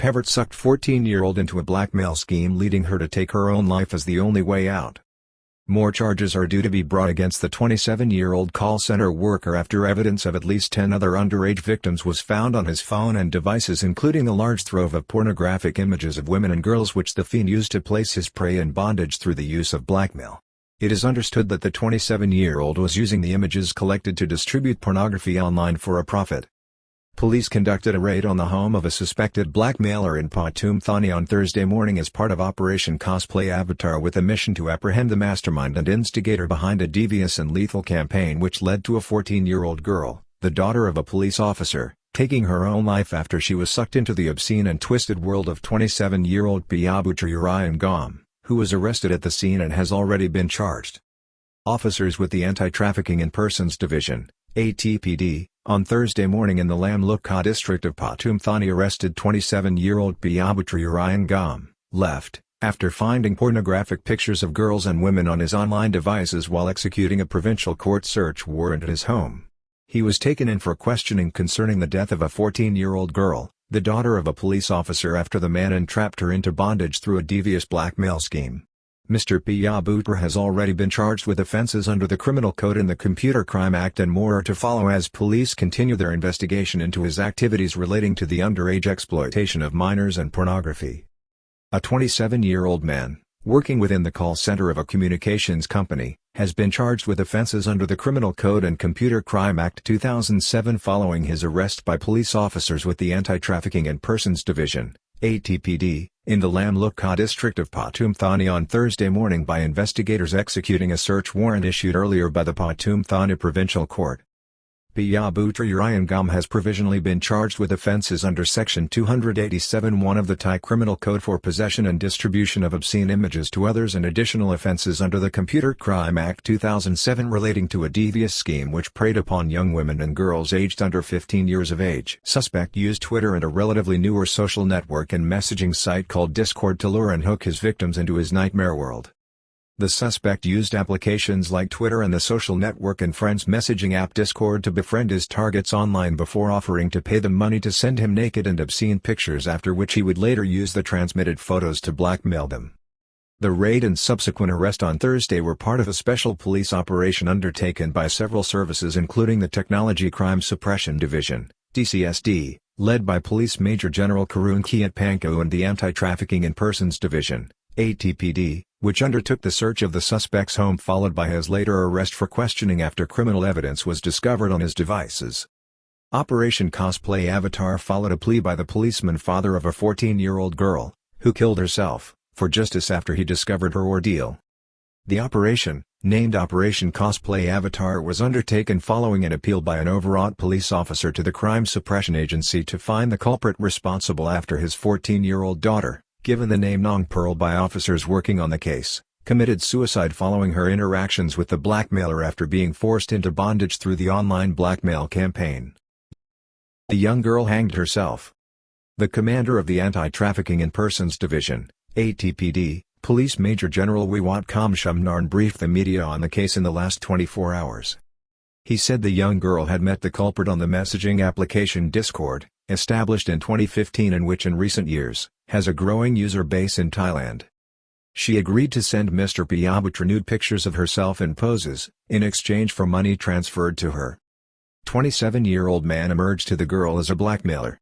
Pevert sucked 14-year-old into a blackmail scheme, leading her to take her own life as the only way out. More charges are due to be brought against the 27-year-old call center worker after evidence of at least 10 other underage victims was found on his phone and devices, including a large trove of pornographic images of women and girls which the fiend used to place his prey in bondage through the use of blackmail. It is understood that the 27-year-old was using the images collected to distribute pornography online for a profit. Police conducted a raid on the home of a suspected blackmailer in Pathum Thani on Thursday morning as part of Operation Cosplay Avatar, with a mission to apprehend the mastermind and instigator behind a devious and lethal campaign which led to a 14-year-old girl, the daughter of a police officer, taking her own life after she was sucked into the obscene and twisted world of 27-year-old Pevert and Bangkok, who was arrested at the scene and has already been charged. Officers with the Anti-Trafficking in Persons Division, ATPD, on Thursday morning in the Lamlukha district of Pathum Thani arrested 27-year-old Pevert and Bangkok, left, after finding pornographic pictures of girls and women on his online devices while executing a provincial court search warrant at his home. He was taken in for questioning concerning the death of a 14-year-old girl, the daughter of a police officer, after the man entrapped her into bondage through a devious blackmail scheme. Mr. Pevert has already been charged with offences under the Criminal Code and the Computer Crime Act, and more are to follow as police continue their investigation into his activities relating to the underage exploitation of minors and pornography. A 27-year-old man, working within the call center of a communications company, has been charged with offences under the Criminal Code and Computer Crime Act 2007 following his arrest by police officers with the Anti-Trafficking in Persons Division, ATPD, in the Lamlukha district of Pathum Thani on Thursday morning by investigators executing a search warrant issued earlier by the Pathum Thani Provincial Court. Pevert and Bangkok has provisionally been charged with offences under Section 287(1) of the Thai Criminal Code for possession and distribution of obscene images to others, and additional offences under the Computer Crime Act 2007 relating to a devious scheme which preyed upon young women and girls aged under 15 years of age. Suspect used Twitter and a relatively newer social network and messaging site called Discord to lure and hook his victims into his nightmare world. The suspect used applications like Twitter and the social network and friends messaging app Discord to befriend his targets online before offering to pay them money to send him naked and obscene pictures, after which he would later use the transmitted photos to blackmail them. The raid and subsequent arrest on Thursday were part of a special police operation undertaken by several services, including the Technology Crime Suppression Division, TCSD, led by Police Major General Karun Kiatpanko, and the Anti-Trafficking in Persons Division, ATPD, which undertook the search of the suspect's home, followed by his later arrest for questioning after criminal evidence was discovered on his devices. Operation Cosplay Avatar followed a plea by the policeman father of a 14-year-old girl, who killed herself, for justice after he discovered her ordeal. The operation, named Operation Cosplay Avatar, was undertaken following an appeal by an overwrought police officer to the Crime Suppression Agency to find the culprit responsible after his 14-year-old daughter, given the name Nong Pearl by officers working on the case, committed suicide following her interactions with the blackmailer after being forced into bondage through the online blackmail campaign. The young girl hanged herself. The commander of the Anti-Trafficking in Persons Division, ATPD, Police Major General Wiwat Kamshamnarn, briefed the media on the case in the last 24 hours. He said the young girl had met the culprit on the messaging application Discord, established in 2015 and which in recent years has a growing user base in Thailand. She agreed to send Mr. Pevert nude pictures of herself in poses, in exchange for money transferred to her. 27-year-old man emerged to the girl as a blackmailer.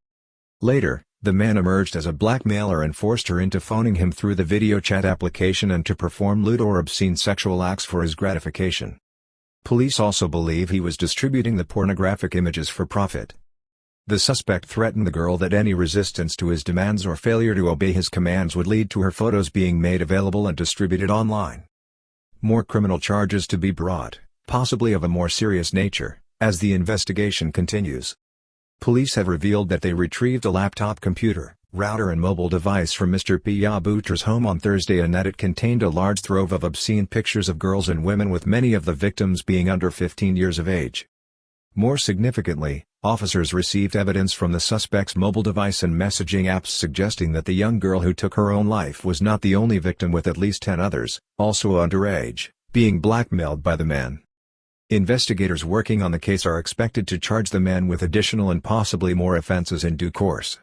Later, the man emerged as a blackmailer and forced her into phoning him through the video chat application and to perform lewd or obscene sexual acts for his gratification. Police also believe he was distributing the pornographic images for profit. The suspect threatened the girl that any resistance to his demands or failure to obey his commands would lead to her photos being made available and distributed online. More criminal charges to be brought, possibly of a more serious nature, as the investigation continues. Police have revealed that they retrieved a laptop computer, router and mobile device from Mr. Pevert's home on Thursday, and that it contained a large trove of obscene pictures of girls and women, with many of the victims being under 15 years of age. More significantly, officers received evidence from the suspect's mobile device and messaging apps suggesting that the young girl who took her own life was not the only victim, with at least 10 others, also underage, being blackmailed by the man. Investigators working on the case are expected to charge the man with additional and possibly more offenses in due course.